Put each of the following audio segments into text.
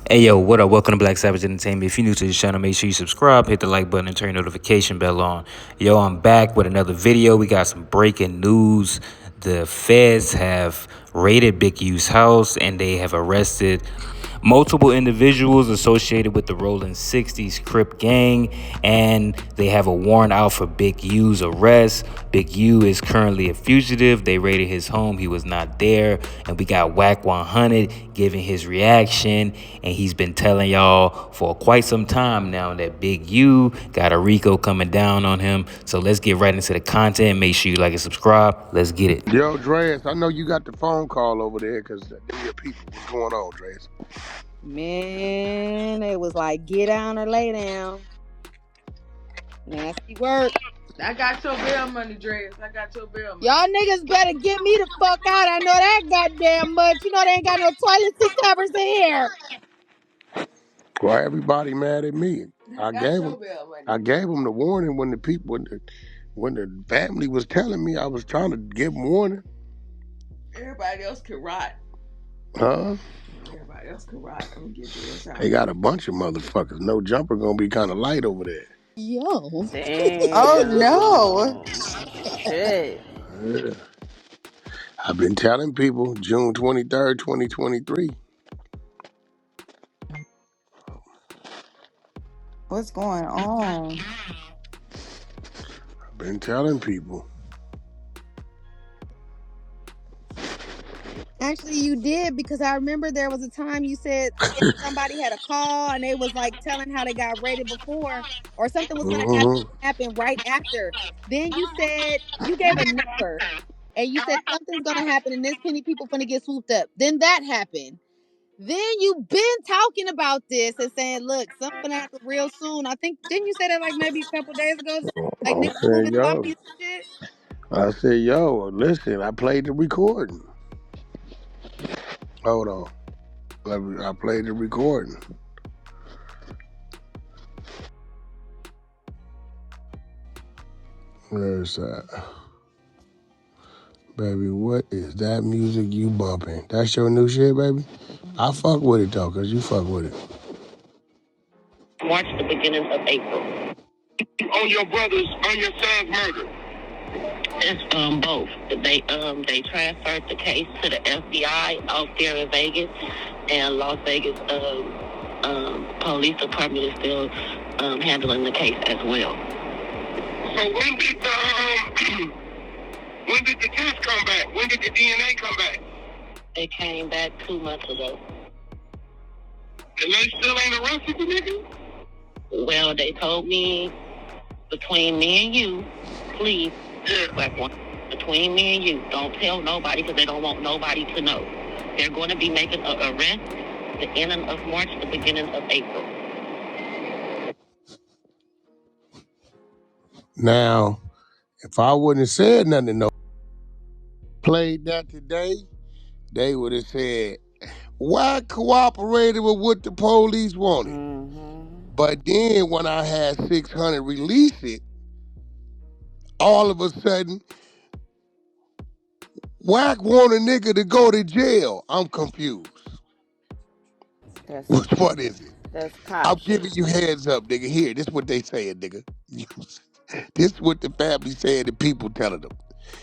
Hey yo, what up? Welcome to Black Savage Entertainment. If you're new to this channel, make sure you subscribe, hit the like button, and turn your notification bell on. Yo, I'm back with another video. We got some breaking news. The feds have raided Big U's house and they have arrested multiple individuals associated with the Rolling 60s Crip gang, and they have a warrant out for Big U's arrest. Big U is currently a fugitive. They raided his home. He was not there. And we got Wack 100 giving his reaction, and he's been telling y'all for quite some time now that Big U got a Rico coming down on him. So let's get right into the content. Make sure you like and subscribe. Let's get it. Yo, Dreas, I know you got the phone call over there because your people. What's going on, Dreas? Man, it was like, get down or lay down. Nasty work. I got your bail money, Dreas. I got your bail money. Y'all niggas better get me the fuck out. I know that goddamn much. You know they ain't got no toilet seat covers in here. Why everybody mad at me? I gave them the warning when the people when the family was telling me. I was trying to give them warning. Everybody else can rot. Huh? Everybody else can rot. I'm gonna get this out. They got a bunch of motherfuckers. No jumper gonna be kind of light over there. Yo. Damn. Oh no. Shit. Yeah. I've been telling people June 23rd, 2023. What's going on? I've been telling people. Actually, you did, because I remember there was a time you said somebody had a call and they was like telling how they got raided before, or something was going to happen right after. Then you said you gave a number and you said something's going to happen and this many people going to get swooped up. Then that happened. Then you've been talking about this and saying, look, something gonna happen real soon. I think, didn't you say that like maybe a couple days ago? Like I'm niggas saying, moving yo. bodies and shit? I said, yo, listen, I played the recording. Hold on. I played the recording. Where's that? Baby, what is that music you bumping? That's your new shit, baby? I fuck with it, though, because you fuck with it. March the beginning of April. On your son's murder? It's both. They transferred the case to the FBI out there in Vegas, and Las Vegas police department is still handling the case as well. So when did the test come back? When did the DNA come back? It came back 2 months ago. And they still ain't arrested the nigga? Well, they told me between me and you, please, between me and you, don't tell nobody because they don't want nobody to know. They're going to be making an arrest the ending of March, the beginning of April. Now, if I wouldn't have said nothing, no, played that today, they would have said, why cooperated with what the police wanted? But then when I had 600 release it, all of a sudden, Wack want a nigga to go to jail. I'm confused. Which one is it? That's I'm giving you heads up, nigga. Here, this is what they saying, nigga. This is what the family saying and people telling them.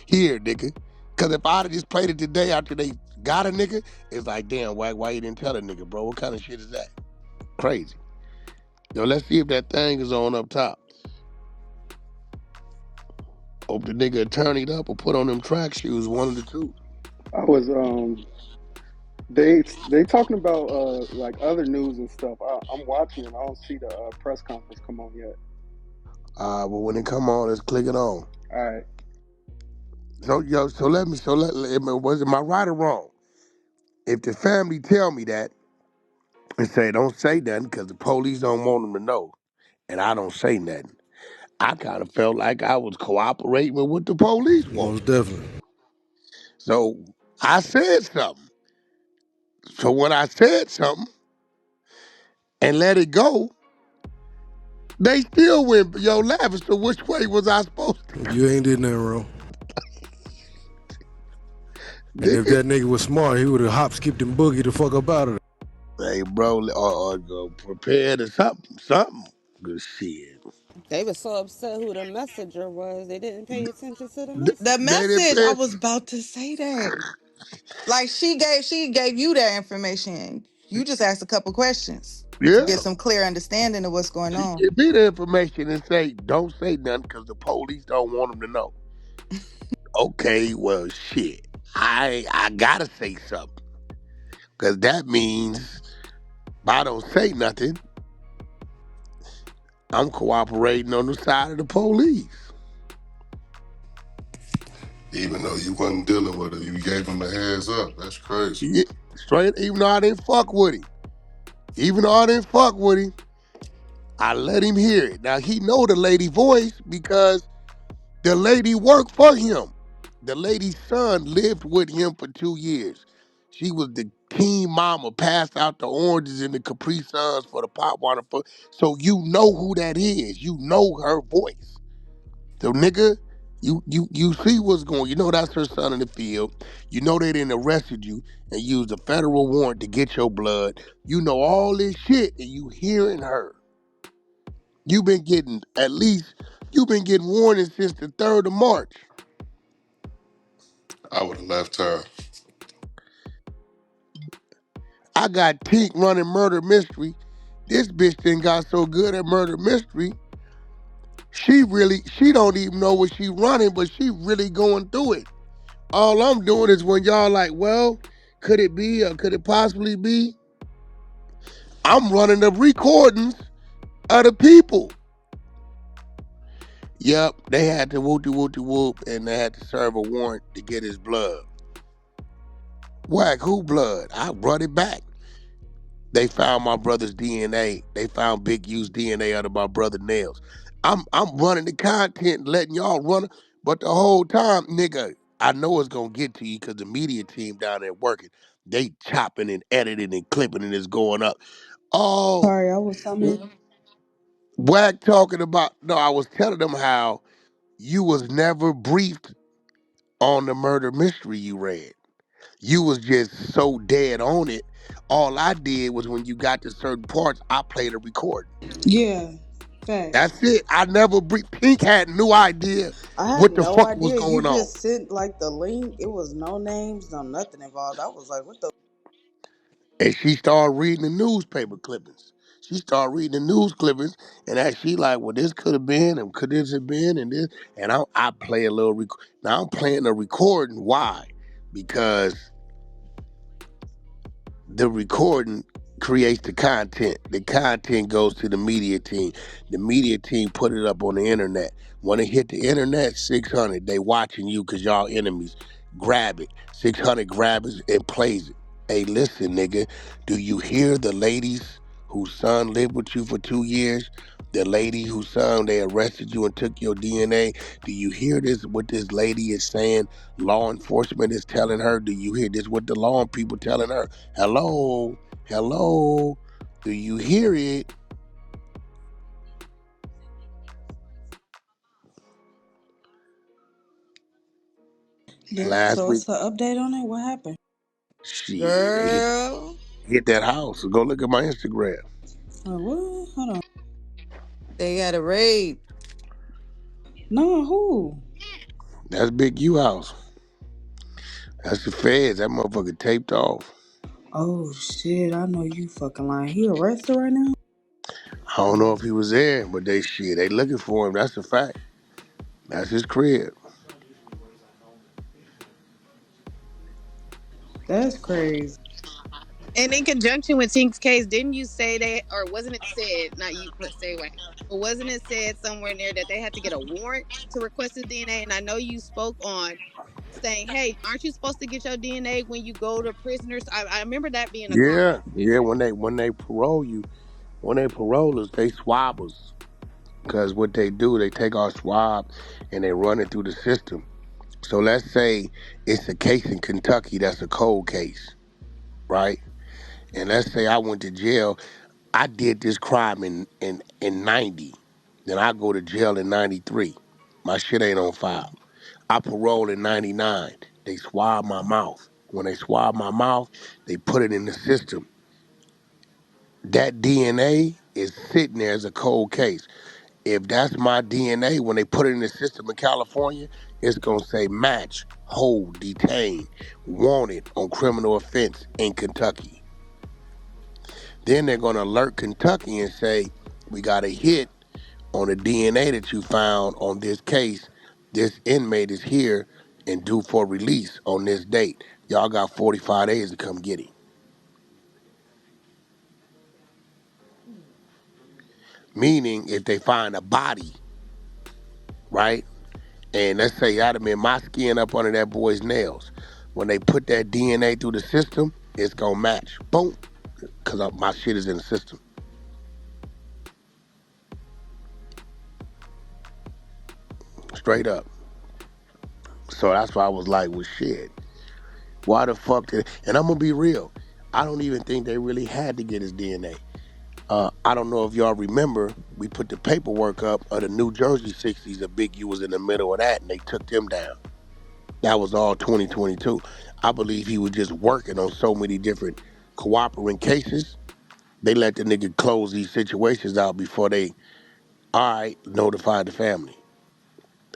Here, nigga. Because if I'd have just played it today after they got a nigga, it's like, damn, Wack, why you didn't tell a nigga, bro? What kind of shit is that? Crazy. Yo, let's see if that thing is on up top. Hope the nigga turnied up or put on them track shoes, one of the two. I was they talking about like other news and stuff. I'm watching and I don't see the press conference come on yet. Well, when it come on, let's click it on. All right. So was am I right or wrong? If the family tell me that and say don't say nothing because the police don't want them to know, and I don't say nothing, I kind of felt like I was cooperating with what the police want. Most definitely. So I said something. So when I said something and let it go, they still went, yo, laughing. So which way was I supposed to? You ain't did nothing wrong. And if that nigga was smart, he would have hop, skipped, and boogie the fuck up out of there. Hey, bro, or go prepared or something. Good shit. They were so upset who the messenger was. They didn't pay attention to the The message. They didn't message, I pay. was about to say that. Like she gave you that information. You just asked a couple questions to Yeah, get some clear understanding of what's going she on. give me the information and say, don't say nothing because the police don't want them to know. Okay, well, shit. I gotta say something because that means if I don't say nothing, I'm cooperating on the side of the police. Even though you wasn't dealing with it, you gave him a heads up. That's crazy. Yeah, straight, even though I didn't fuck with him. Even though I didn't fuck with him, I let him hear it. Now he know the lady voice because the lady worked for him. The lady's son lived with him for 2 years. She was the teen mama, passed out the oranges and the Capri Suns for the pop water. So you know who that is. You know her voice. So nigga, you see what's going. You know that's her son in the field. You know they didn't arrested you and used a federal warrant to get your blood. You know all this shit and you hearing her. You've been getting you've been getting warnings since the 3rd of March. I would have left her. I got Tink running murder mystery. This bitch then got so good at murder mystery. She don't even know what she running, but she really going through it. All I'm doing is when y'all like, well, could it be or could it possibly be? I'm running the recordings of the people. Yep, they had to whoop and they had to serve a warrant to get his blood. Wack, who blood? I brought it back. They found my brother's DNA. They found Big U's DNA out of my brother Nails. I'm running the content, letting y'all run it, but the whole time, nigga, I know it's gonna get to you because the media team down there working. They chopping and editing and clipping and it's going up. Oh, Sorry, I was something. Wack talking about no, I was telling them how you was never briefed on the murder mystery you read. You was just so dead on it. All I did was when you got to certain parts, I played a recording. Yeah, facts. That's it. I never Pink had no idea I had what the no fuck was idea. You going on. just sent like the link. It was no names, no nothing involved. I was like, what the? And she started reading the newspaper clippings. She started reading the news clippings, and that she like, well, this could have been, and could this have been, and this, and I play a little. Now I'm playing a recording. Why? Because the recording creates the content. The content goes to the media team. The media team put it up on the internet. When it hit the internet, 600, they watching you because y'all enemies. Grab it. 600 grabs it and plays it. Hey, listen, nigga, do you hear the ladies whose son lived with you for 2 years? The lady whose son, they arrested you and took your DNA. Do you hear this, what this lady is saying? Law enforcement is telling her. Do you hear this, what the law people telling her? Hello, hello, do you hear it? Yeah. Last So week, what's the update on it? What happened? shit, they Girl, hit that house. Go look at my Instagram. Like what? Hold on. they got a raid. No, who? That's Big U house. That's the feds. That motherfucker taped off. Oh shit! I know you fucking lying. He arrested right now? I don't know if he was there, but they looking for him. That's a fact. That's his crib. That's crazy. And in conjunction with Tink's case, didn't you say that, or wasn't it said, not you put say Wayne, but wasn't it said somewhere in there that they had to get a warrant to request his DNA? And I know you spoke on saying, hey, aren't you supposed to get your DNA when you go to prisoners? I remember that being a comment. Yeah, yeah. When they parole you, when they parole us, they swab us. Cause what they do, they take our swab and they run it through the system. So let's say it's a case in Kentucky that's a cold case, right? And let's say I went to jail. I did this crime in 90. Then I go to jail in 93. My shit ain't on file. I parole in 99. They swab my mouth. When they swab my mouth, they put it in the system. that DNA is sitting there as a cold case. If that's my DNA, when they put it in the system in California, it's going to say match, hold, detain, wanted on criminal offense in Kentucky. Then they're going to alert Kentucky and say, we got a hit on the DNA that you found on this case. This inmate is here and due for release on this date. Y'all got 45 days to come get him. Meaning, if they find a body, right? And let's say I'd have been my skin up under that boy's nails. When they put that DNA through the system, it's gonna match. Boom. Because my shit is in the system. Straight up. So that's why I was like, well, shit. Why the fuck did... And I'm gonna be real. I don't even think they really had to get his DNA. I don't know if y'all remember, we put the paperwork up of the New Jersey 60s. A Big U was in the middle of that, and they took them down. That was all 2022. I believe he was just working on so many different cooperating cases. They let the nigga close these situations out before they, all right, notified the family.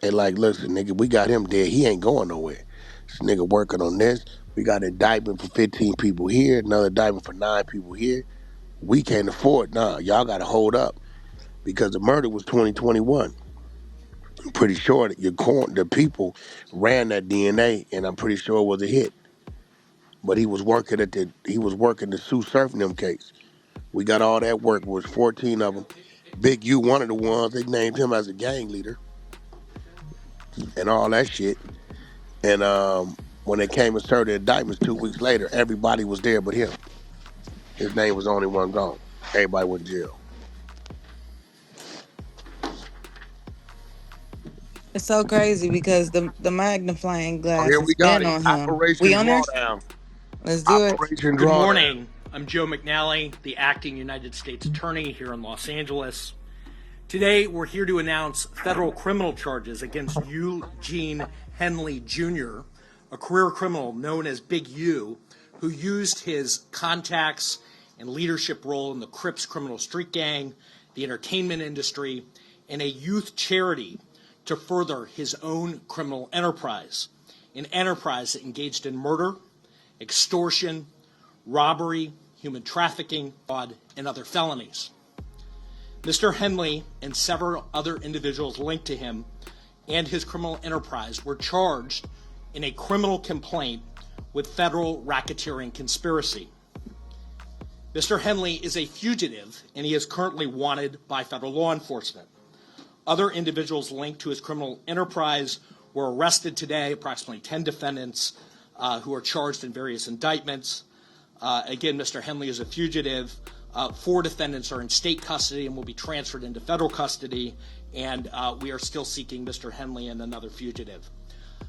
They like, listen, nigga, we got him dead. He ain't going nowhere. This nigga working on this. We got an indictment for 15 people here, another indictment for 9 people here. We can't afford, y'all got to hold up because the murder was 2021. I'm pretty sure that the people ran that DNA, and I'm pretty sure it was a hit. But he was working the Sue Surfing them case. We got all that work. It was 14 of them. Big U, one of the ones, they named him as a gang leader and all that shit. And when they came and served the indictments 2 weeks later, everybody was there but him. His name was the only one gone. Everybody went to jail. It's so crazy because the magnifying Oh, glass here has we got been it. on him. We Operation on there? Drawdown. Let's do it. Operation Good Drawdown. morning. I'm Joe McNally, the acting United States Attorney here in Los Angeles. Today, we're here to announce federal criminal charges against Eugene Henley Jr., a career criminal known as Big U, who used his contacts and leadership role in the Crips criminal street gang, the entertainment industry, and a youth charity to further his own criminal enterprise, an enterprise that engaged in murder, extortion, robbery, human trafficking, fraud, and other felonies. Mr. Henley and several other individuals linked to him and his criminal enterprise were charged in a criminal complaint with federal racketeering conspiracy. Mr. Henley is a fugitive, and he is currently wanted by federal law enforcement. Other individuals linked to his criminal enterprise were arrested today, approximately 10 defendants who are charged in various indictments. Again, Mr. Henley is a fugitive. 4 defendants are in state custody and will be transferred into federal custody, and we are still seeking Mr. Henley and another fugitive.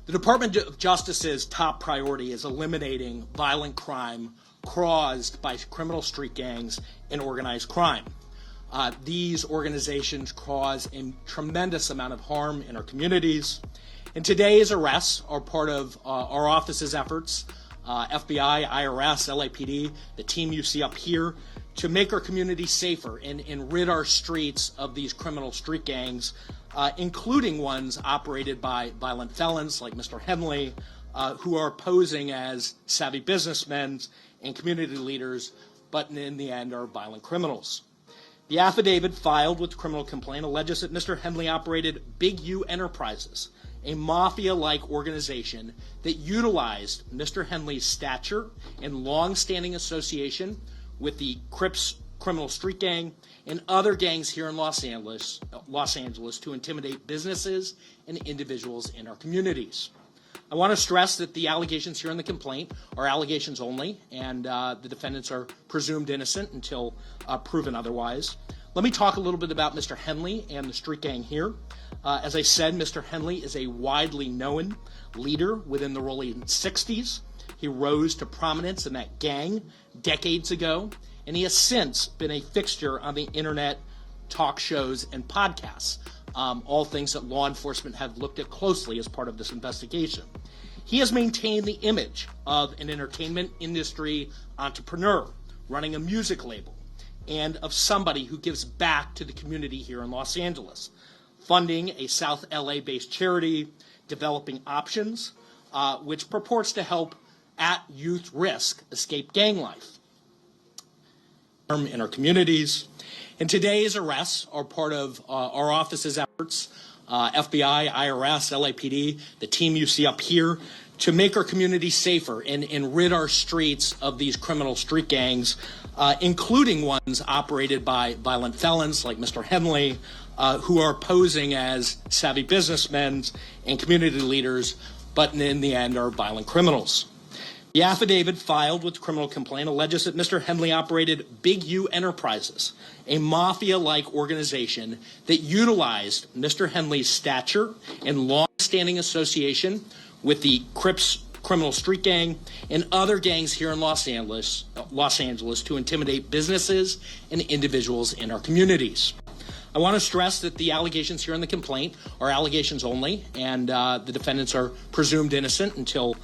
The Department of Justice's top priority is eliminating violent crime caused by criminal street gangs and organized crime. These organizations cause a tremendous amount of harm in our communities, and today's arrests are part of our office's efforts, FBI, IRS, LAPD, the team you see up here, to make our community safer and rid our streets of these criminal street gangs, including ones operated by violent felons like Mr. Henley, who are posing as savvy businessmen and community leaders, but in the end are violent criminals. The affidavit filed with the criminal complaint alleges that Mr. Henley operated Big U Enterprises, a mafia-like organization that utilized Mr. Henley's stature and long-standing association with the Crips criminal street gang and other gangs here in Los Angeles to intimidate businesses and individuals in our communities. I want to stress that the allegations here in the complaint are allegations only, and the defendants are presumed innocent until proven otherwise. Let me talk a little bit about Mr. Henley and the street gang here. As I said, Mr. Henley is a widely known leader within the rolling 60s. He rose to prominence in that gang decades ago, and he has since been a fixture on the internet, talk shows, and podcasts, all things that law enforcement have looked at closely as part of this investigation. He has maintained the image of an entertainment industry entrepreneur running a music label, and of somebody who gives back to the community here in Los Angeles, funding a South LA-based charity, Developing Options, which purports to help at youth risk escape gang life in our communities. And today's arrests are part of our office's efforts, FBI, IRS, LAPD, the team you see up here, to make our community safer and rid our streets of these criminal street gangs, including ones operated by violent felons like Mr. Henley, who are posing as savvy businessmen and community leaders, but in the end are violent criminals. The affidavit filed with the criminal complaint alleges that Mr. Henley operated Big U Enterprises, a mafia-like organization that utilized Mr. Henley's stature and long-standing association with the Crips criminal street gang and other gangs here in Los Angeles to intimidate businesses and individuals in our communities. I want to stress that the allegations here in the complaint are allegations only, and the defendants are presumed innocent until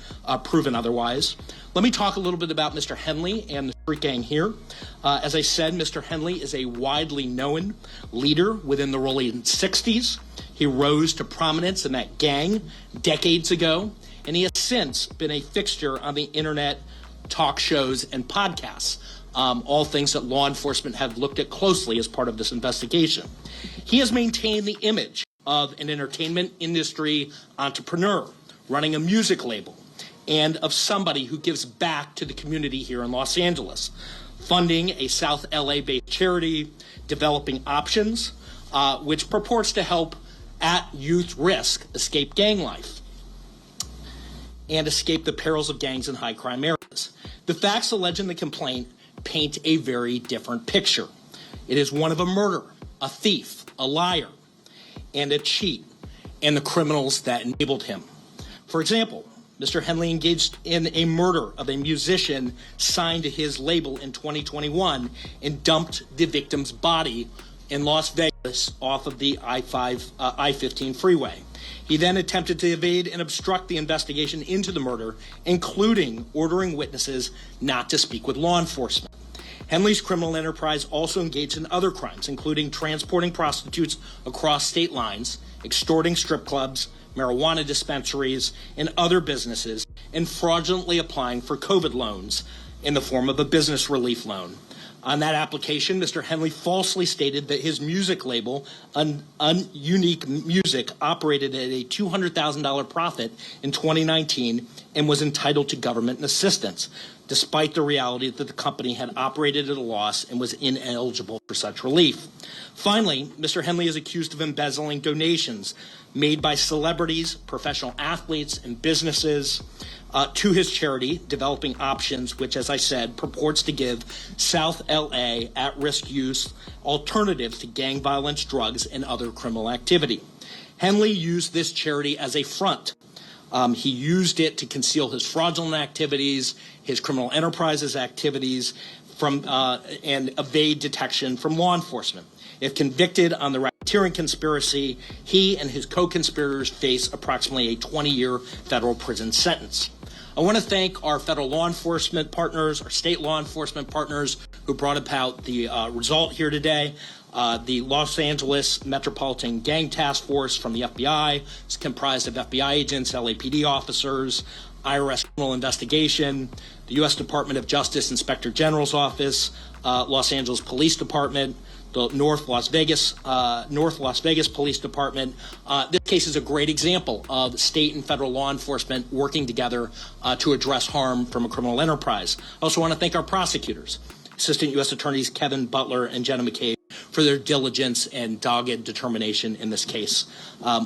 proven otherwise. Let me talk a little bit about Mr. Henley and the street gang here. As I said, Mr. Henley is a widely known leader within the rolling 60s. He rose to prominence in that gang decades ago, and he has since been a fixture on the internet, talk shows, and podcasts. All things that law enforcement have looked at closely as part of this investigation. He has maintained the image of an entertainment industry entrepreneur running a music label and of somebody who gives back to the community here in Los Angeles, funding a South LA-based charity, Developing Options, which purports to help at youth risk escape gang life and escape the perils of gangs in high crime areas. The facts alleged in the complaint paint a very different picture. It is one of a murderer, a thief, a liar, and a cheat, and the criminals that enabled him. For example, Mr. Henley engaged in a murder of a musician signed to his label in 2021 and dumped the victim's body in Las Vegas off of the I-15 freeway. He then attempted to evade and obstruct the investigation into the murder, including ordering witnesses not to speak with law enforcement. Henley's criminal enterprise also engaged in other crimes, including transporting prostitutes across state lines, extorting strip clubs, marijuana dispensaries, and other businesses, and fraudulently applying for COVID loans in the form of a business relief loan. On that application, Mr. Henley falsely stated that his music label, Unique Music, operated at a $200,000 profit in 2019 and was entitled to government assistance, despite the reality that the company had operated at a loss and was ineligible for such relief. Finally, Mr. Henley is accused of embezzling donations made by celebrities, professional athletes, and businesses to his charity, Developing Options, which, as I said, purports to give South LA at-risk youth alternatives to gang violence, drugs, and other criminal activity. Henley used this charity as a front. He used it to conceal his fraudulent activities, his criminal enterprises activities, and evade detection from law enforcement. If convicted on the racketeering conspiracy, he and his co-conspirators face approximately a 20-year federal prison sentence. I want to thank our federal law enforcement partners, our state law enforcement partners who brought about the result here today. The Los Angeles Metropolitan Gang Task Force from the FBI is comprised of FBI agents, LAPD officers, IRS criminal investigation, the U.S. Department of Justice Inspector General's Office, Los Angeles Police Department, the North Las Vegas Police Department. This case is a great example of state and federal law enforcement working together to address harm from a criminal enterprise. I also want to thank our prosecutors, Assistant U.S. Attorneys Kevin Butler and Jenna McCabe, for their diligence and dogged determination in this case.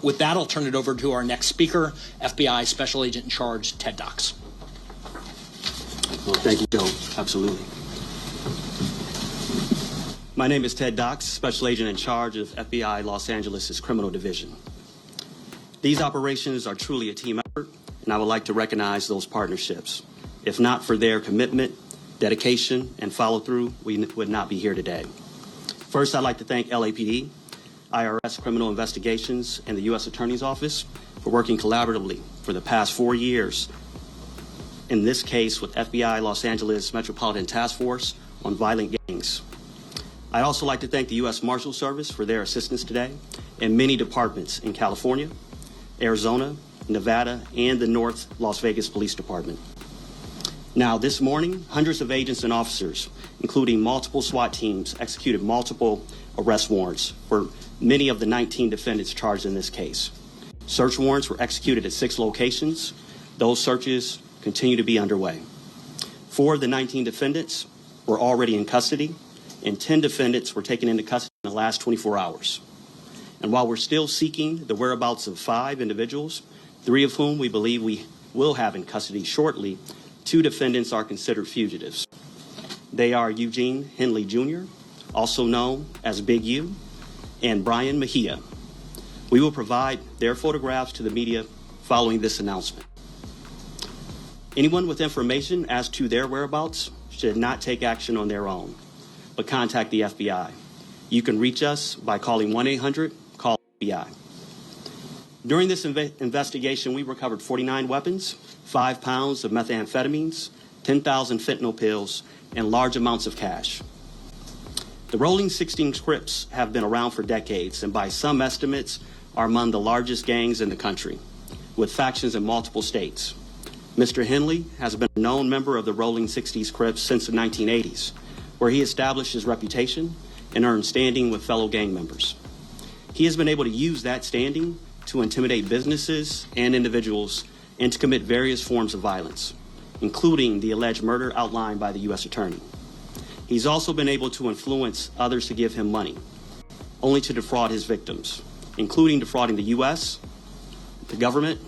With that, I'll turn it over to our next speaker, FBI Special Agent in Charge, Ted Dox. Well, thank you, Joe. Absolutely. My name is Ted Dox, Special Agent in Charge of FBI Los Angeles' Criminal Division. These operations are truly a team effort, and I would like to recognize those partnerships. If not for their commitment, dedication, and follow-through, we would not be here today. First, I'd like to thank LAPD, IRS Criminal Investigations, and the U.S. Attorney's Office for working collaboratively for the past 4 years, in this case with FBI Los Angeles Metropolitan Task Force on violent gangs. I'd also like to thank the U.S. Marshal Service for their assistance today, and many departments in California, Arizona, Nevada, and the North Las Vegas Police Department. Now, this morning, hundreds of agents and officers, including multiple SWAT teams, executed multiple arrest warrants for many of the 19 defendants charged in this case. Search warrants were executed at 6 locations. Those searches continue to be underway. 4 of the 19 defendants were already in custody, and 10 defendants were taken into custody in the last 24 hours. And while we're still seeking the whereabouts of 5 individuals, 3 of whom we believe we will have in custody shortly, 2 defendants are considered fugitives. They are Eugene Henley Jr., also known as Big U, and Brian Mejia. We will provide their photographs to the media following this announcement. Anyone with information as to their whereabouts should not take action on their own, but contact the FBI. You can reach us by calling 1-800-CALL-FBI. During this investigation, we recovered 49 weapons, 5 pounds of methamphetamines, 10,000 fentanyl pills, and large amounts of cash. The Rolling 16 Crips have been around for decades, and by some estimates are among the largest gangs in the country, with factions in multiple states. Mr. Henley has been a known member of the Rolling 60s Crips since the 1980s, where he established his reputation and earned standing with fellow gang members. He has been able to use that standing to intimidate businesses and individuals and to commit various forms of violence, including the alleged murder outlined by the U.S. Attorney. He's also been able to influence others to give him money, only to defraud his victims, including defrauding the U.S., the government,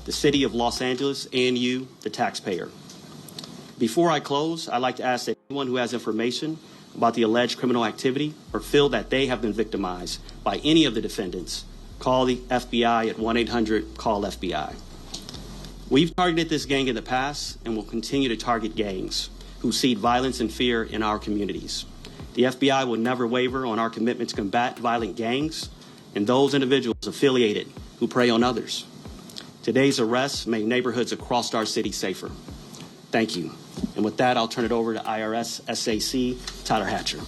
the city of Los Angeles, and you, the taxpayer. Before I close, I'd like to ask that anyone who has information about the alleged criminal activity or feel that they have been victimized by any of the defendants, call the FBI at 1-800-CALL-FBI. We've targeted this gang in the past and will continue to target gangs who seed violence and fear in our communities. The FBI will never waver on our commitment to combat violent gangs and those individuals affiliated who prey on others. Today's arrests make neighborhoods across our city safer. Thank you. And with that, I'll turn it over to IRS SAC Tyler Hatcher.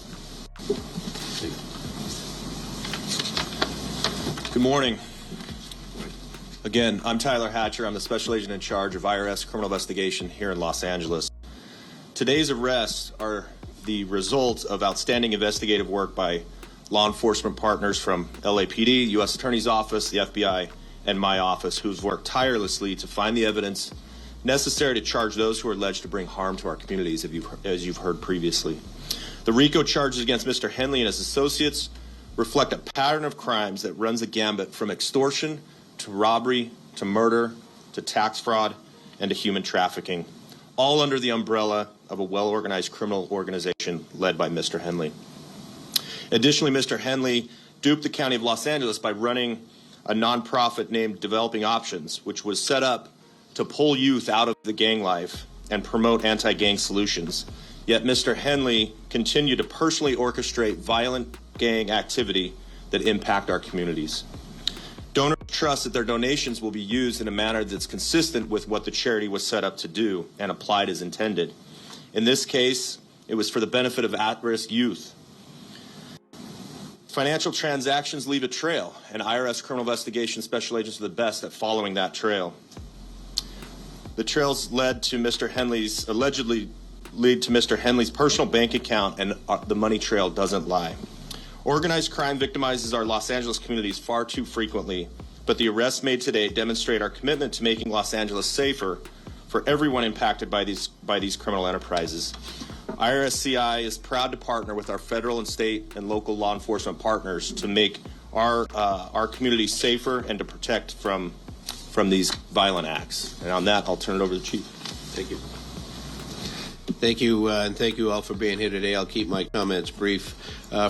Good morning. Again, I'm Tyler Hatcher. I'm the special agent in charge of IRS criminal investigation here in Los Angeles. Today's arrests are the result of outstanding investigative work by law enforcement partners from LAPD, U.S. Attorney's Office, the FBI, and my office, who's worked tirelessly to find the evidence necessary to charge those who are alleged to bring harm to our communities, as you've heard previously. The RICO charges against Mr. Henley and his associates reflect a pattern of crimes that runs a gambit from extortion to robbery to murder to tax fraud and to human trafficking, all under the umbrella of a well-organized criminal organization led by Mr. Henley. Additionally, Mr. Henley duped the County of Los Angeles by running a nonprofit named Developing Options, which was set up to pull youth out of the gang life and promote anti-gang solutions. Yet Mr. Henley continued to personally orchestrate violent gang activity that impact our communities. Donors trust that their donations will be used in a manner that's consistent with what the charity was set up to do and applied as intended. In this case, it was for the benefit of at-risk youth. Financial transactions leave a trail, and IRS criminal investigation special agents are the best at following that trail. The trails led to allegedly lead to Mr. Henley's personal bank account, and the money trail doesn't lie. Organized crime victimizes our Los Angeles communities far too frequently, but the arrests made today demonstrate our commitment to making Los Angeles safer for everyone impacted by these criminal enterprises. IRSCI is proud to partner with our federal and state and local law enforcement partners to make our community safer and to protect from these violent acts. And on that, I'll turn it over to the Chief. Thank you. Thank you, and thank you all for being here today. I'll keep my comments brief.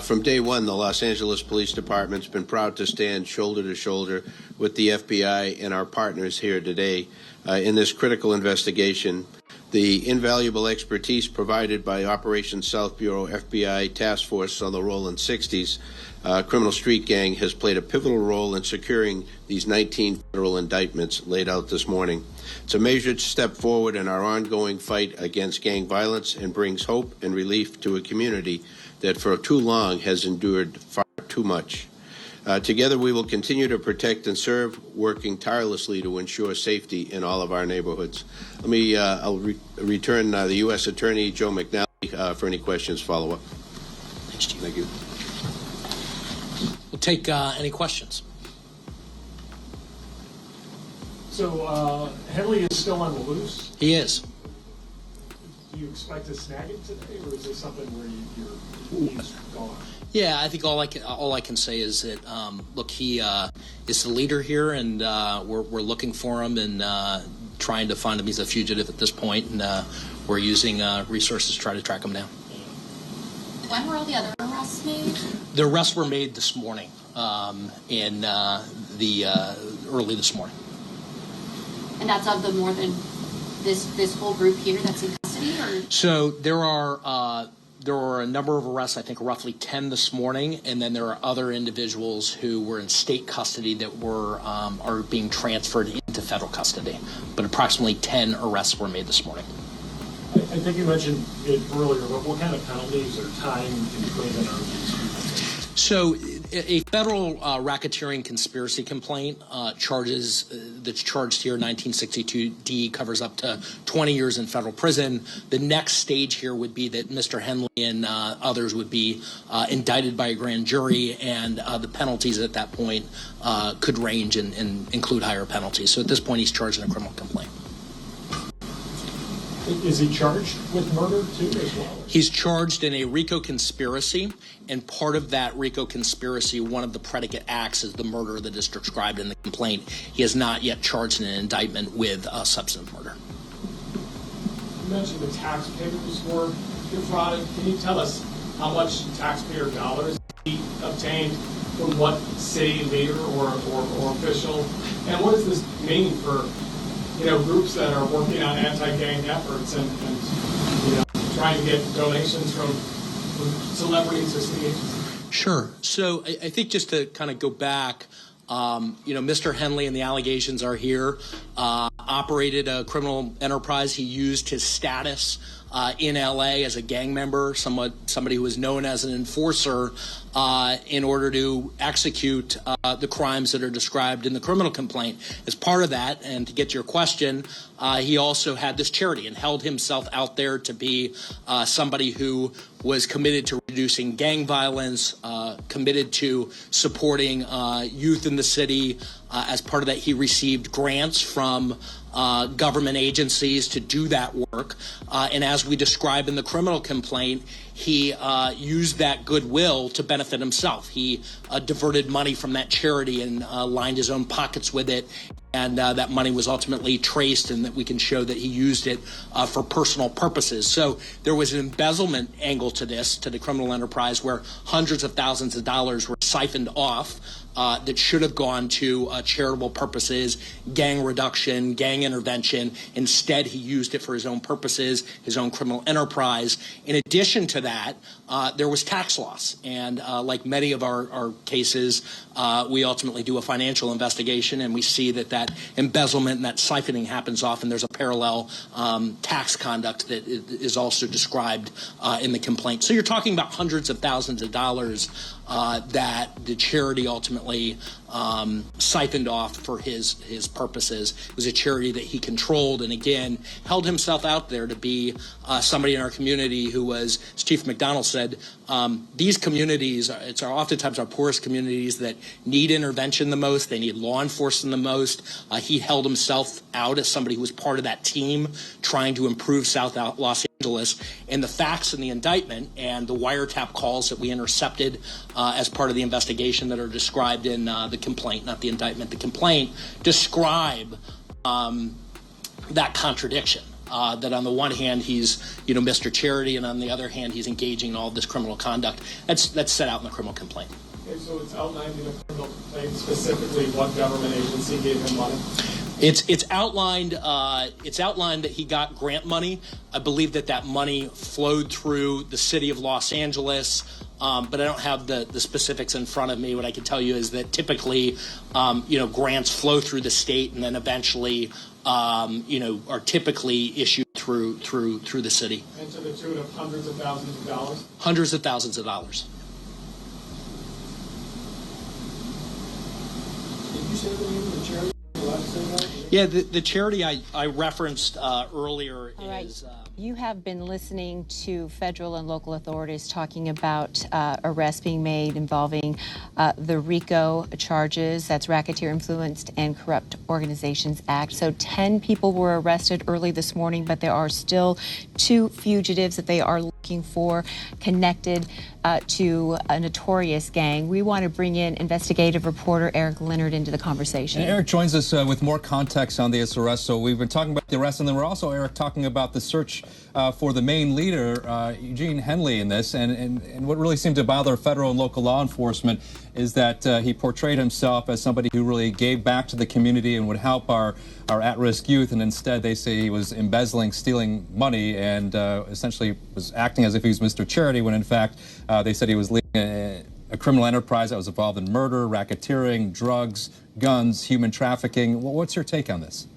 From day one, the Los Angeles Police Department's been proud to stand shoulder to shoulder with the FBI and our partners here today in this critical investigation. The invaluable expertise provided by Operation South Bureau FBI Task Force on the Rolling 60s criminal street gang has played a pivotal role in securing these 19 federal indictments laid out this morning. It's a measured step forward in our ongoing fight against gang violence and brings hope and relief to a community that for too long has endured far too much. Together we will continue to protect and serve, working tirelessly to ensure safety in all of our neighborhoods. I'll return the U.S. Attorney Joe McNally for any questions follow-up. Thanks, Chief. Thank you. We'll take any questions. So Henley is still on the loose? He is. Do you expect to snag it today, or is this something where he's gone? Yeah, I think all I can say is that look, he is the leader here, and we're looking for him and trying to find him. He's a fugitive at this point, and we're using resources to try to track him down. When were all the other arrests made? The arrests were made this morning, in early this morning. And that's of the more than this whole group here that's in custody, or? So there are a number of arrests, I think roughly 10 this morning, and then there are other individuals who were in state custody that are being transferred into federal custody. But approximately 10 arrests were made this morning. I think you mentioned it earlier, but what kind of penalties or time in prison are these people? So a federal racketeering conspiracy complaint that's charged here, 1962D, covers up to 20 years in federal prison. The next stage here would be that Mr. Henley and others would be indicted by a grand jury, and the penalties at that point could range and include higher penalties. So at this point, he's charged in a criminal complaint. Is he charged with murder too as well? He's charged in a RICO conspiracy, and part of that RICO conspiracy, one of the predicate acts is the murder that is described in the complaint. He has not yet charged in an indictment with substantive murder. You mentioned the taxpayers were defrauded. Can you tell us how much taxpayer dollars he obtained from what city leader or official? And what does this mean for groups that are working on anti-gang efforts and trying to get donations from celebrities or state agencies? Sure. So I think just to kind of go back, Mr. Henley and the allegations are here, operated a criminal enterprise. He used his status in L.A. as a gang member, somebody who was known as an enforcer, in order to execute the crimes that are described in the criminal complaint. As part of that, and to get to your question, he also had this charity and held himself out there to be somebody who was committed to reducing gang violence, committed to supporting youth in the city. As part of that, he received grants from government agencies to do that work. And as we describe in the criminal complaint, he used that goodwill to benefit himself. He diverted money from that charity and lined his own pockets with it. And that money was ultimately traced, and that we can show that he used it for personal purposes. So there was an embezzlement angle to this, to the criminal enterprise, where hundreds of thousands of dollars were siphoned off that should have gone to charitable purposes, gang reduction, gang intervention. Instead, he used it for his own purposes, his own criminal enterprise. In addition to that, there was tax loss. And like many of our cases, we ultimately do a financial investigation, and we see that embezzlement and that siphoning happens often. There's a parallel tax conduct that is also described in the complaint. So you're talking about hundreds of thousands of dollars that the charity ultimately siphoned off for his purposes. It was a charity that he controlled, and again held himself out there to be somebody in our community who was, as Chief McDonald said, these communities are oftentimes our poorest communities that need intervention the most. They need law enforcement the most. He held himself out as somebody who was part of that team trying to improve South Los Angeles. And the facts in the indictment and the wiretap calls that we intercepted as part of the investigation that are described in the complaint, not the indictment, the complaint, describe that contradiction. That on the one hand he's Mr. Charity, and on the other hand he's engaging in all this criminal conduct. That's set out in the criminal complaint. Okay, so it's outlined in the criminal complaint specifically what government agency gave him money? It's outlined that he got grant money. I believe that money flowed through the city of Los Angeles, but I don't have the specifics in front of me. What I can tell you is that typically, grants flow through the state and then eventually, are typically issued through through the city. And to the tune of hundreds of thousands of dollars? Hundreds of thousands of dollars. Did you say the name of the charity? Yeah, the charity I referenced earlier is... You have been listening to federal and local authorities talking about arrests being made involving the RICO charges, that's Racketeer Influenced and Corrupt Organizations Act. So 10 people were arrested early this morning, but there are still 2 fugitives that they are looking for connected to a notorious gang. We want to bring in investigative reporter Eric Leonard into the conversation. And Eric joins us with more context on this arrest. So we've been talking about the arrest, and then we're also, Eric, talking about the search for the main leader, Eugene Henley, in this. And what really seemed to bother federal and local law enforcement is that he portrayed himself as somebody who really gave back to the community and would help our at-risk youth, and instead they say he was embezzling, stealing money, and essentially was acting as if he was Mr. Charity, when in fact they said he was leading a criminal enterprise that was involved in murder, racketeering, drugs, guns, human trafficking. What's your take on this?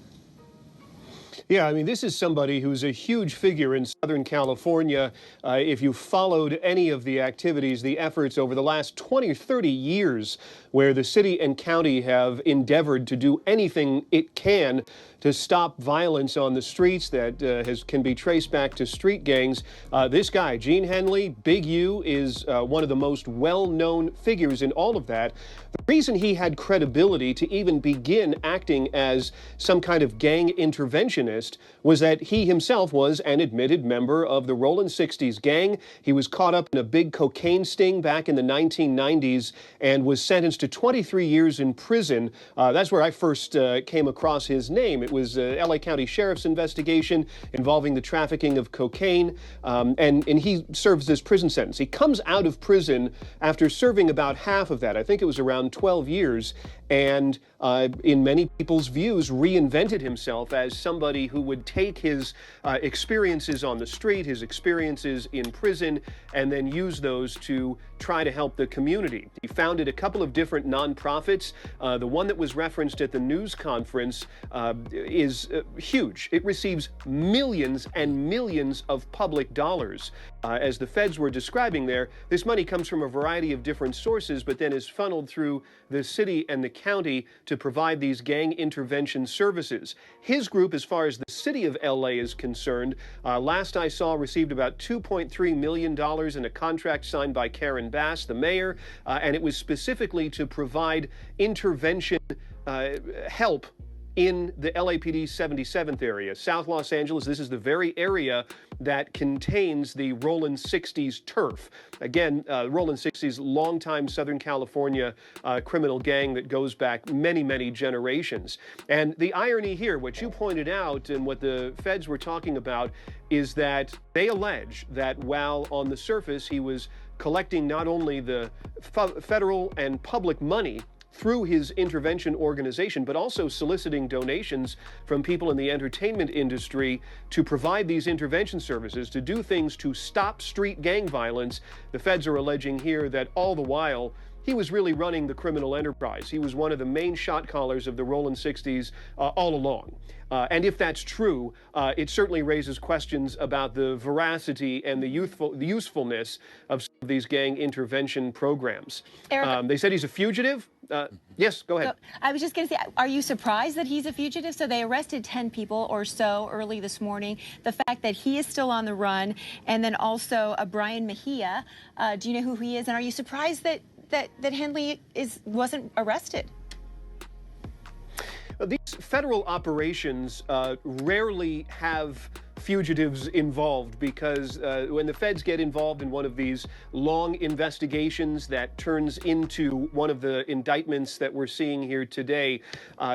Yeah, I mean, this is somebody who's a huge figure in Southern California. If you followed any of the activities, the efforts over the last 20 or 30 years, where the city and county have endeavored to do anything it can to stop violence on the streets that can be traced back to street gangs. This guy, Gene Henley, Big U, is one of the most well-known figures in all of that. The reason he had credibility to even begin acting as some kind of gang interventionist was that he himself was an admitted member of the Rollin' 60s gang. He was caught up in a big cocaine sting back in the 1990s and was sentenced to 23 years in prison. That's where I first came across his name. It was LA County Sheriff's investigation involving the trafficking of cocaine, and he serves this prison sentence. He comes out of prison after serving about half of that. I think it was around 12 years, and in many people's views, reinvented himself as somebody who would take his experiences on the street, his experiences in prison, and then use those to try to help the community. He founded a couple of different nonprofits. The one that was referenced at the news conference is huge. It receives millions and millions of public dollars. As the feds were describing there, this money comes from a variety of different sources, but then is funneled through the city and the county to provide these gang intervention services. His group, as far as the city of LA is concerned, last I saw, received about $2.3 million in a contract signed by Karen Bass, the mayor, and it was specifically to provide intervention help in the LAPD 77th area. South Los Angeles, this is the very area that contains the Rollin' 60s turf. Again, Rollin' 60s, longtime Southern California criminal gang that goes back many, many generations. And the irony here, what you pointed out and what the feds were talking about, is that they allege that while on the surface he was collecting not only the federal and public money through his intervention organization, but also soliciting donations from people in the entertainment industry to provide these intervention services, to do things to stop street gang violence. The feds are alleging here that all the while, he was really running the criminal enterprise. He was one of the main shot callers of the Rollin' 60s all along. And if that's true, it certainly raises questions about the veracity and the usefulness of some of these gang intervention programs. Eric, they said he's a fugitive. Yes, go ahead. I was just going to say, are you surprised that he's a fugitive? So they arrested 10 people or so early this morning. The fact that he is still on the run, and then also Brian Mejia. Do you know who he is? And are you surprised that Henley wasn't arrested? These federal operations rarely have fugitives involved, because when the feds get involved in one of these long investigations that turns into one of the indictments that we're seeing here today,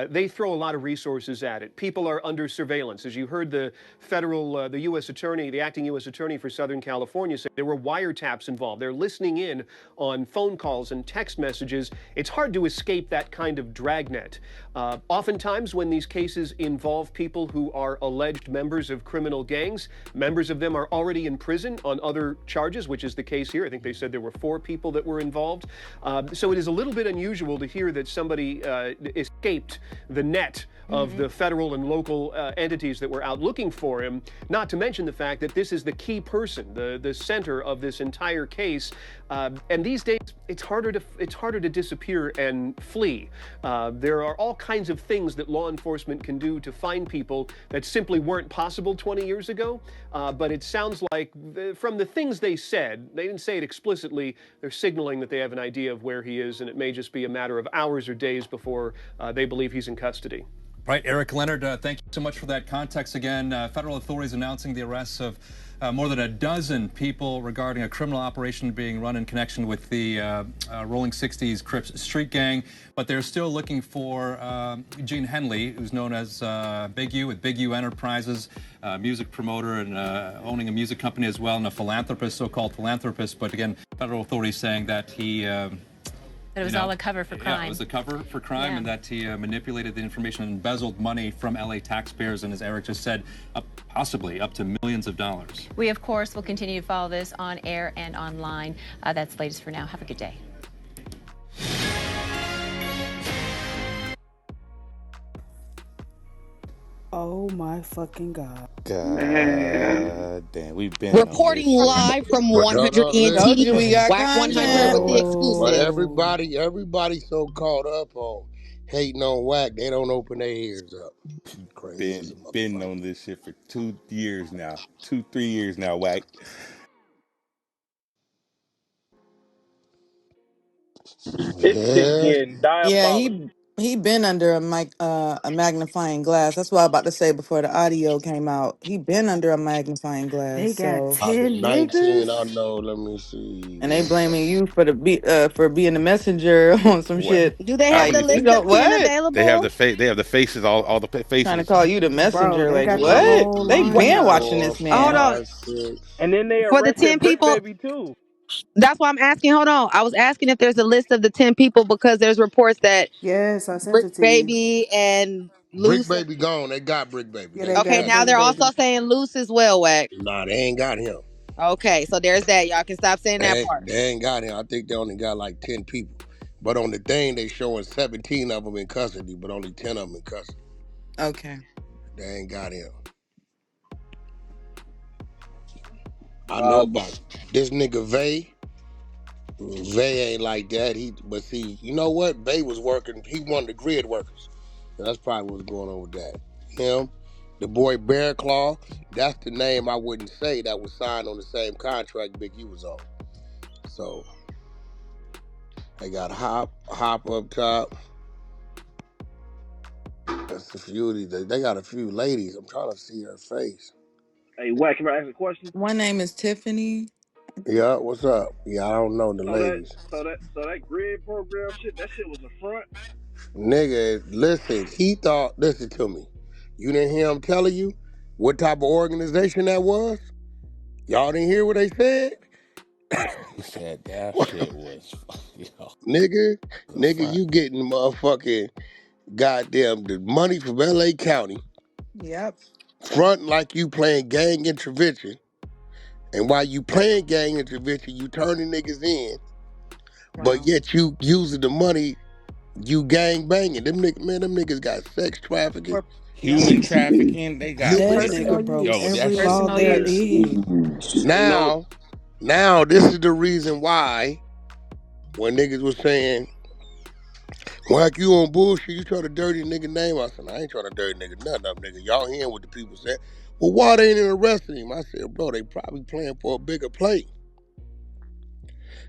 they throw a lot of resources at it. People are under surveillance. As you heard the the U.S. attorney, the acting U.S. attorney for Southern California say there were wiretaps involved. They're listening in on phone calls and text messages. It's hard to escape that kind of dragnet. Oftentimes when these cases involve people who are alleged members of criminal criminal gangs. Members of them are already in prison on other charges, which is the case here. I think they said there were 4 people that were involved. So it is a little bit unusual to hear that somebody escaped the net of the federal and local entities that were out looking for him, not to mention the fact that this is the key person, the center of this entire case. And these days, it's harder to disappear and flee. There are all kinds of things that law enforcement can do to find people that simply weren't possible 20 years ago. But it sounds like from the things they said, they didn't say it explicitly, they're signaling that they have an idea of where he is, and it may just be a matter of hours or days before they believe he's in custody. Right, Eric Leonard, thank you so much for that context again. Federal authorities announcing the arrests of more than a dozen people regarding a criminal operation being run in connection with the Rolling 60s Crips street gang. But they're still looking for Eugene Henley, who's known as Big U with Big U Enterprises, music promoter and owning a music company as well, and a philanthropist, so-called philanthropist. But again, federal authorities saying that he... That it was all a cover for crime. Yeah, it was a cover for crime, and that he manipulated the information and embezzled money from LA taxpayers, and as Eric just said, possibly up to millions of dollars. We, of course, will continue to follow this on air and online. That's the latest for now. Have a good day. Oh my fucking God. God damn, we've been reporting live from 100 Told you we NT. got Wack 100 with the But exclusive. everybody so caught up on hating on Wack, they don't open their ears up. Crazy as a been on this shit for 2 years now. 3 years now, Wack. This shit Yeah. getting Yeah, diabolical. he been under a magnifying glass. That's what I was about to say before the audio came out. He been under a magnifying glass. They got So, I've been 10 19, I niggas. know, let me see. and they blaming you for for being the messenger on some What? shit. Do they How have many? the Like, you list know of 10 what? They have available? the faces, all the Trying to faces. call you the Bro, messenger. they Like, got the One, what? whole They two, been lineup. watching four, this Hold man. on. five, six. And then they For the 10 arrested Brick people, Baby too. that's why I'm asking. Hold on. I was asking if there's a list of the 10 people because there's reports that Yes, I sent Brick it to you. Baby and Brick Luce. Baby gone. They got Brick Baby. Yeah, They they Okay, got snatched now him. Brick they're Baby. also saying Luce as well, Wack. Nah, they ain't got him. Okay, so there's that. Y'all can stop saying that part. They ain't got him. I think they only got like 10 people. But on the thing, they showing 17 of them in custody, but only 10 of them in custody. Okay. They ain't got him. I know about this nigga Vay. Vay ain't like that. But see, you know what? Vay was working. He one of the grid workers. So that's probably what's going on with that. Him, the boy Bear Claw. That's the name I wouldn't say that was signed on the same contract Big U was on. So they got Hop up top. That's a few of these. They got a few ladies. I'm trying to see her face. Hey, Wack, can I ask a question? One name is Tiffany. Yeah, what's up? Yeah, I don't know the So that, ladies. so that grid program shit, that shit was a front. Nigga, listen, listen to me. You didn't hear him telling you what type of organization that was? Y'all didn't hear what they said? He said that shit was, Nigga, the front. you getting motherfucking goddamn the money from LA County, Yep. front like you playing gang intervention, and while you playing gang intervention, you turning niggas in, but Wow. yet you using the money, you gang banging. Them niggas got sex trafficking. Human trafficking, they got For That personal nigga broke use. that every shit law Personal there use. is. No, Now this is the reason why when niggas was saying, Wack, you on bullshit, you trying to dirty nigga name. I said, I ain't trying to dirty nigga nothing up, nigga. Y'all hearing what the people said. Well, why they ain't arresting him? I said, bro, they probably playing for a bigger play.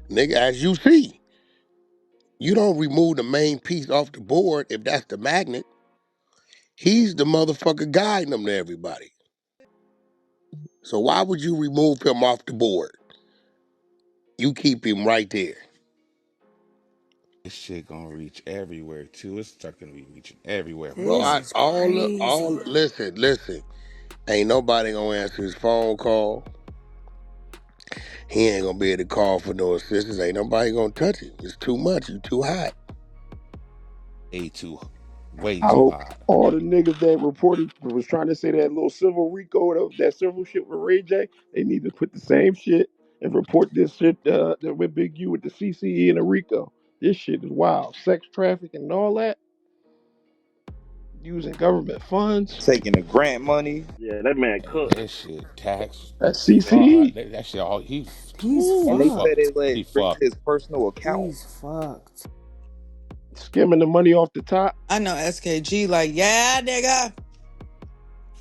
Nigga, as you see, you don't remove the main piece off the board if that's the magnet. He's the motherfucker guiding them to everybody. So why would you remove him off the board? You keep him right there. this shit gonna reach everywhere too. It's stuck gonna be reaching everywhere from Bro, This now. is crazy. listen. Ain't nobody gonna answer his phone call. He ain't gonna be able to call for no assistance. Ain't nobody gonna touch him. It's too much. You too hot. A2, Way I too hope hot. all the niggas that reported was trying to say that little civil RICO, that civil shit with Ray J, they need to put the same shit and report this shit that with Big U with the CCE and the RICO. This shit is wild. Sex trafficking and all that, using government funds. Taking the grant money. Yeah, that man Hey, cooked. that shit, tax, That's fraud. CCE. That shit all He's Ooh. And they said fucked. it went He straight to fucked. his personal account. He's fucked. Skimming the money off the top. I know SKG like, yeah, nigga.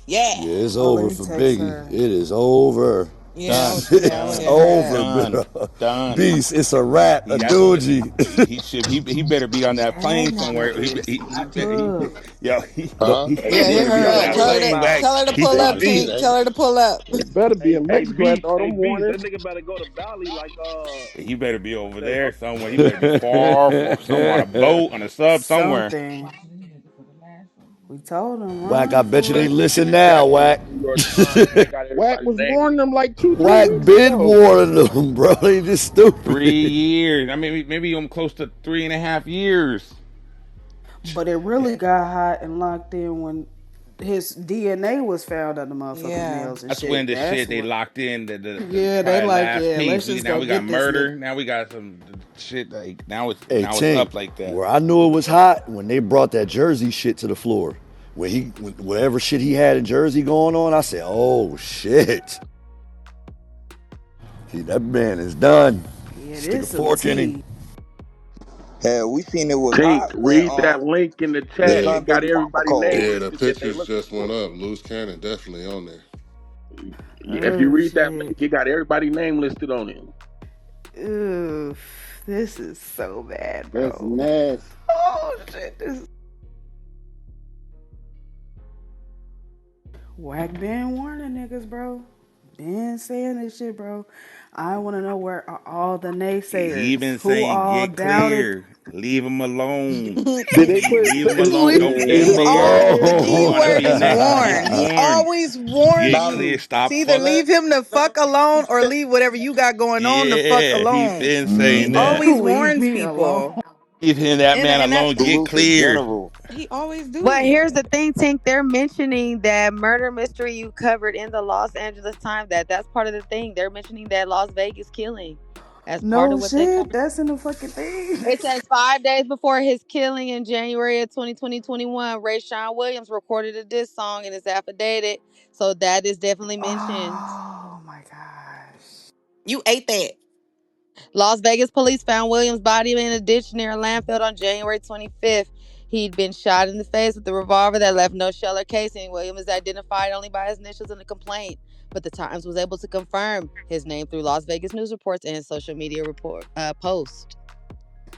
Yeah. Yeah, it's Oh, let over me for text Biggie. her. It is over. Yeah, Done, I would It's done, get her over, ass. done, bro. done. Beast, it's a wrap, He a that's doogie. he should he better be on that plane Tag my somewhere. bitch. Look. Yo The- Hey, Yeah, he hit better he be her on on up. that that Tell her plane plane, to now. Wack. tell her to He pull said Hey, up, watch beast. this. Tink. Tell her to pull up. It better be in Hey, Mexico beast. after all Hey, them beast. That warnings. nigga better go to Bali like He better be over that. there somewhere. He better be far, far somewhere on a boat, on a sub somewhere. Something. We told him, Wack, run I bet you for they That it. shit listen in the now, caption Wack. in the New York Times. They got Wack everybody was name warning them listed. like 2, 3 Wack weeks been ago. warning them, bro. They just stupid. 3 years. I mean, maybe I'm close to 3.5 years. But it really got hot and locked in when his DNA was found on the motherfuckers' Yeah. nails and That's when shit. the That's shit they what. locked in the Yeah, they probably like, last yeah, piece. let's We just now go we got get this nigga. murder. Now we got some shit like Hey, now it's Tink, up like that. where I knew it was hot when they brought that Jersey shit to the floor. Whatever shit he had in Jersey going on, I said, oh shit. That man is done. Yeah, Stick a this some fork in him. tea. Hell, we seen it was Tink, hot when read that link in the the chat. Yeah. It son got baby mama everybody called. name Yeah, the listed that they pictures looking just went for. up. Loose cannon definitely on there. If you Oh read that shit. link, it got everybody name listed on it. Oof. This is so bad, That's bro. nasty. Oh shit. This Wack been warning niggas, bro. Been saying this shit, bro. I want to know where are all the He naysayers been who saying all get doubted. clear, leave him alone, Did they put? leave him alone. We, Don't Did get he they? scared. all the You Oh. want to keyword be is next? Get warn. He warned. always warns Get Now, clear. you. It's Stop either fuck. leave him the fuck alone or leave whatever you got going on the fuck Yeah, he alone. been He saying Mhm. that. always Leave warns me alone. people. Leave him that man And that alone. Get Luce in clear. general. he always But do. here's the thing, Tink. They're mentioning that murder mystery you covered in the Los Angeles Times. That's part of the thing. They're mentioning that Las Vegas killing as part No of what they shit. covered. That's in the fucking thing. It says 5 days before his killing in January of 2021, Ray Sean Williams recorded a diss song in his affidavit. So that is definitely mentioned. Oh my gosh. You ate that. Las Vegas police found Williams' body in a ditch near a landfill on January 25th. He'd been shot in the face with a revolver that left no shell or casing. Williams is identified only by his initials in the complaint, but the Times was able to confirm his name through Las Vegas news reports and social media posts.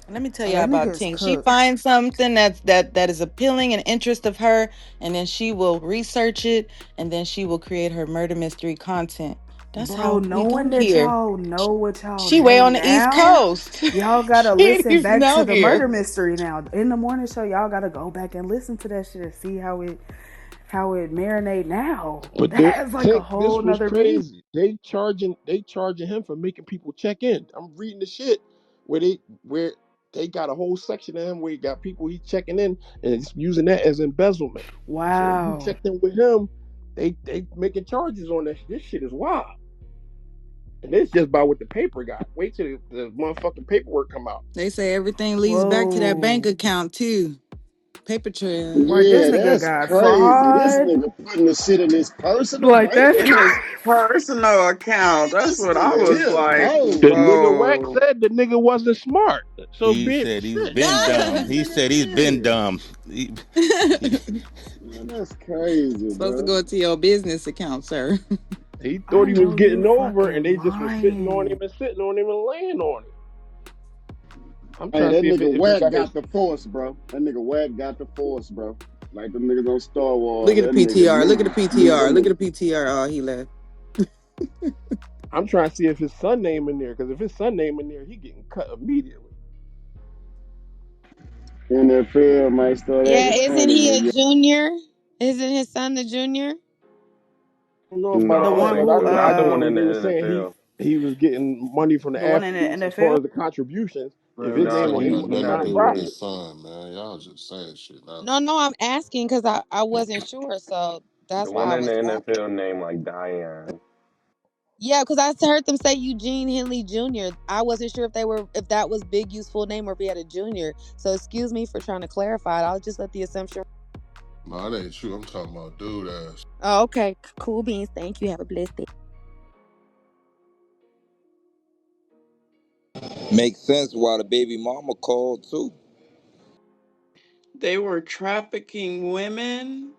Let me tell Oh, y'all that about nigga's Tink. She cooked. finds something that is appealing and interest of her, and then she will research it, and then she will create her murder mystery content. That's Bro, how we do knowing that here. y'all know what y'all She way know on the East now, Coast. y'all gotta She ain't listen even back to out the here. murder mystery now. In the morning show, y'all gotta go back and listen to that shit and see how it marinate now. But That's like a this whole was nother beat. crazy. They charging him for making people check in. I'm reading the shit where they got a whole section of him where he got people he checking in and it's using that as embezzlement. So if you Wow. checked in with him, they making charges on that. This shit is wild. And it's just about what the paper got. Wait till the motherfucking paperwork come out. They say everything leads back to that bank Whoa. account too. Paper trail. Right, this Yeah, nigga that's got crazy. This fraud. nigga putting the shit in his personal Like bank that's In his account. personal account. That's This what I nigga was here like, cold, The bro. nigga Wack whoa. said the nigga wasn't smart. So He bitch, said he's shit. been dumb. He said he's been Yeah. dumb. Man, that's crazy, Supposed to bro. go into your business account, sir. He I thought he was know you getting over and fucking they just was sitting on him lying. and sitting on him and laying on him. I'm Hey, trying to that see nigga if it Wack got his. got the force, bro. That nigga Wack got the force, bro. Like them niggas on Star Wars. Look at That the nigga PTR. Look at knew. the Yeah, that PTR. Look nigga at the PTR. Oh, he left. I'm trying to see if his son name in there because if his son name in there, he getting cut immediately. NFL might start Yeah, acting isn't funny, he a nigga. junior? Isn't his son the junior? I don't know about The all No, one that. I who know. I not the know one they in the were saying NFL. he was getting money from the the one in the athletes as far NFL? as the contributions. If Man, his this name shit on ain't here, got he nothing to signed do with properly. his son, man. Y'all just saying shit now. No, I'm asking because I wasn't sure, so The that's why one I in the was asking. NFL name like Diane. Yeah, because I heard them say Eugene Henley Jr. I wasn't sure if that was Big U's full name or if he had a junior. So excuse me for trying to clarify it. I'll just let the assumption. No, it ain't true. I'm talking about dude ass. Oh, okay. Cool beans. Thank you. Have a blessed day. Makes sense why the baby mama called too. They were trafficking women.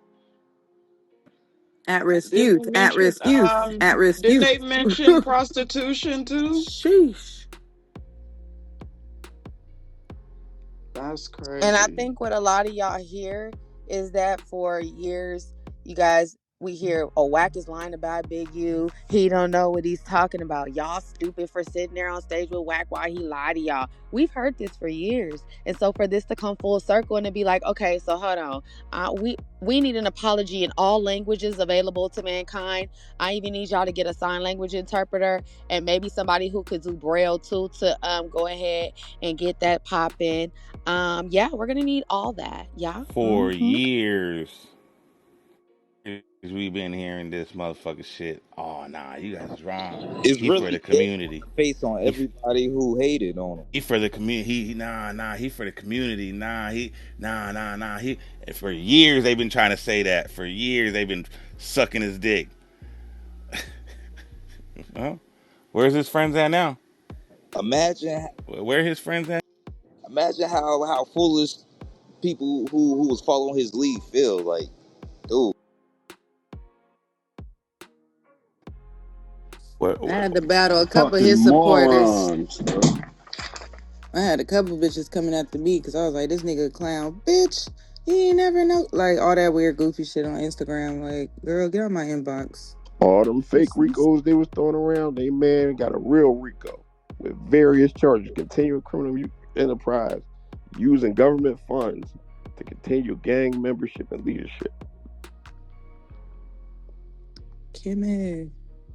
At risk Didn't they youth, at mention risk youth, at risk didn't youth. they mention prostitution too? Sheesh. That's And I crazy. think what a lot of y'all hear is that for years, you guys, we hear, oh, Wack is lying about Big U. He don't know what he's talking about. Y'all stupid for sitting there on stage with Wack while he lied to y'all. We've heard this for years. And so for this to come full circle and to be like, okay, so hold on. We need an apology in all languages available to mankind. I even need y'all to get a sign language interpreter and maybe somebody who could do Braille too to go ahead and get that popping. Yeah, we're gonna need all that. Yeah. For years, we've been hearing this motherfucker shit. Oh nah, you guys is wrong. It's He for the really big community. face on everybody who hated on him. He for the community. He for the community. He for years they've been trying to say that. For years they've been sucking his dick. Well, where's his friends at now? Imagine, Where his friends at? imagine how foolish people who was following his lead feel. Like, dude, I had to battle a couple of Fucking his supporters. morons, bro. I had a couple bitches coming after me because I was like, this nigga a clown. Bitch, he ain't never know. Like, all that weird goofy shit on Instagram. Like, girl, get on my inbox. All them fake Ricos they was throwing around, they man got a real Rico with various charges, continuing criminal enterprise, using government funds to continue gang membership and leadership. Kimmy.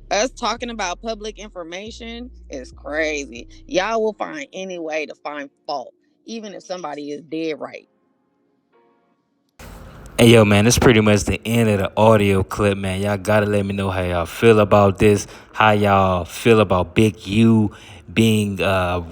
Us talking about public information is crazy. Y'all will find any way to find fault, even if somebody is dead right. Hey, yo, man, that's pretty much the end of the audio clip, man. Y'all gotta let me know how y'all feel about this, how y'all feel about Big U being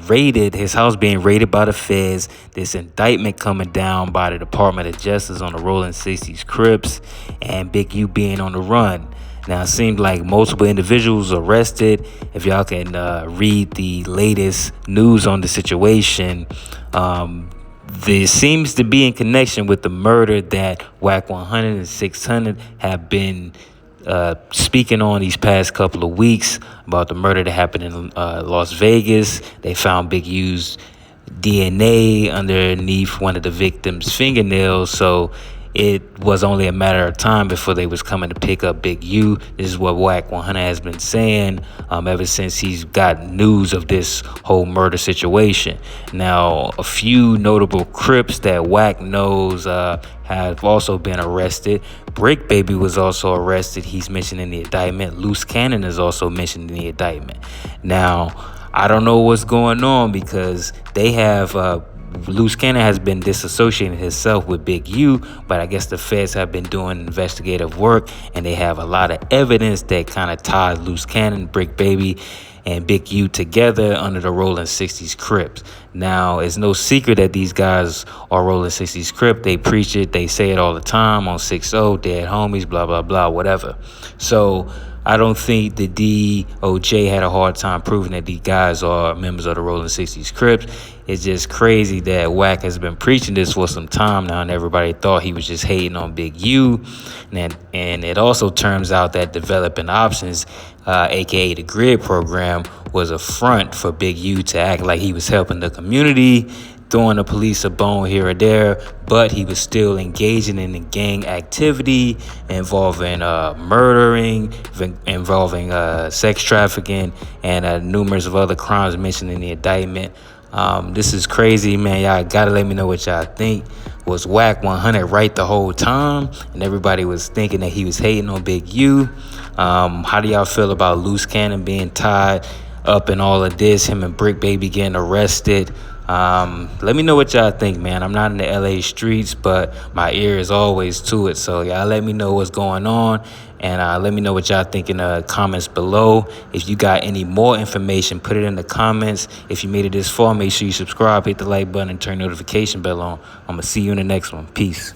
raided, his house being raided by the feds, this indictment coming down by the Department of Justice on the Rolling 60s Crips, and Big U being on the run. Now, it seemed like multiple individuals arrested. If y'all can read the latest news on the situation, this seems to be in connection with the murder that Wack 100 and 600 have been speaking on these past couple of weeks about the murder that happened in Las Vegas. They found Big U's DNA underneath one of the victim's fingernails, so it was only a matter of time before they was coming to pick up Big U. This is what Wack 100 has been saying ever since he's got news of this whole murder situation. Now, a few notable Crips that Wack knows have also been arrested. Bricc Baby was also arrested. He's mentioned in the indictment. Luce Cannon is also mentioned in the indictment. Now, I don't know what's going on because they have Luce Cannon has been disassociating himself with Big U, but I guess the feds have been doing investigative work and they have a lot of evidence that kind of ties Luce Cannon, Bricc Baby, and Big U together under the Rolling 60s Crips. Now, it's no secret that these guys are Rolling 60s Crips. They preach it, they say it all the time on 6-0, dead homies, blah, blah, blah, whatever. So I don't think the DOJ had a hard time proving that these guys are members of the Rolling 60s Crips. It's just crazy that Wack has been preaching this for some time now, and everybody thought he was just hating on Big U. And it also turns out that Developing Options, aka the GRID program, was a front for Big U to act like he was helping the community, throwing the police a bone here or there, but he was still engaging in the gang activity involving murdering, involving sex trafficking, and numerous of other crimes mentioned in the indictment. This is crazy, man. Y'all gotta let me know what y'all think. Was Wack 100 right the whole time? And everybody was thinking that he was hating on Big U. How do y'all feel about Luce Cannon being tied up in all of this? Him and Bricc Baby getting arrested. Let me know what y'all think, man. I'm not in the LA streets, but my ear is always to it. So y'all let me know what's going on, and let me know what y'all think in the comments below. If you got any more information, put it in the comments. If you made it this far, make sure you subscribe, hit the like button, and turn notification bell on. I'm gonna see you in the next one. Peace.